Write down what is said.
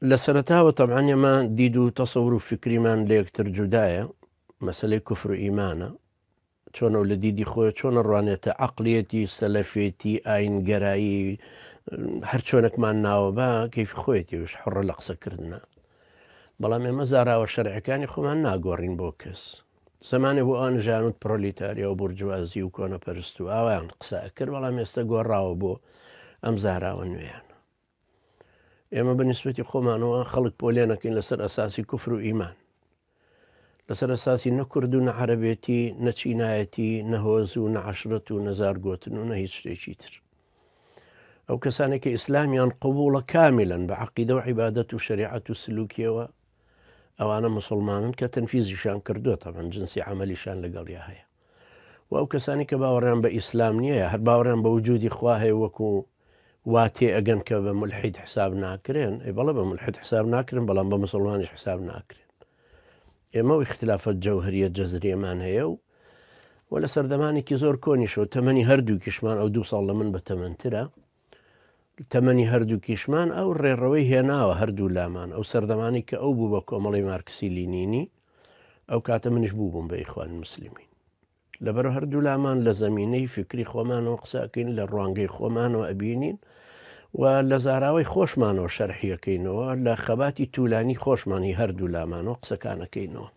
لە سەرەتاوە تەبعاً ئێمە دید و تەسەور و فکریمان لە یەکتر جودایە، مەسەلەی کوفر و ئیمانە، چۆنە لە دیدی خۆی چۆنە ڕوانێتە عەقڵیەتی سەلەفێتی ئاینگەرایی هەر چۆنێکمان ناوە بە کەیفی خۆیەتیش حڕە لە قسەکردنە. بەڵام ئێمە زاراوە شەرعەکانی خۆمان ناگۆڕین بۆ کەس. زمانێ بۆ ئەوان ژانوت پرۆلیتاریا و بورجوازی و کۆنەپەرست و ئاوایان قسە کرد، بەڵام ئێستا گۆڕاوە بۆ ئەم زاراوە نوێیان. ئێمە بەنسبەتی خۆمانەوە خەڵک پۆلێنەکەین لەسەر ئەساسی کوفر و ئیمان، لەسەر ئەساسی نەکورد و نەعەرەبێتی نەچینایەتی نەهۆز و نەعەشرەت و نەزارگۆتن و نە هیچ شتێکی تر. ئەو کەسانێکی ئیسلامیان قبوڵە کاملن بە عەقیدە و عیبادەت و شریعەت و سلوکیەوە، ئەوانە مسلمانن کە تەنفیزیشان کردووە تەبەن جنسی عملیشان لەگەڵیا هەیە. و ئەو کەسانی کە باوەڕیان بە ئیسلام نییە، هەر باوەڕیان بە وجودی خوا هەیە وەکو واتێ ئەگەن کە بە مولحید حساب ناکرێن، بەڵێ بە مولحید حساب ناکرن، بەڵام بە مسلمانیش حساب ناکرێن. ئێمە و اختلافەت جەوهریە جەزریەمان هەیە و لە سەردەمانێکی زۆر کۆنیشەوە تەمەنی هەردووکیشمان ئەو 2 ساڵ لە من بە تەمەنترە، تەمەنی هەردووکیشمان ئەو ڕێڕەوەی هێناوە هەردوو لامان ئەو سەردەمانی کە ئەو بوو بە کۆمەڵی مارکسی لینینی، ئەو کاتە منیش بوو بووم بە ئیخوان مسلمین. لەبەر هەردوو لامان لە زەمینەی فکری خۆمانەوە قسەکەین، لە ڕوانگەی خۆمانەوە ئەبینین و لە زاراوەی خۆشمانەوە شەرحیەکەینەوە، لە خەباتی توولانی خۆشمانی هەردوو لامانەوە قسەکانەکەینەوە.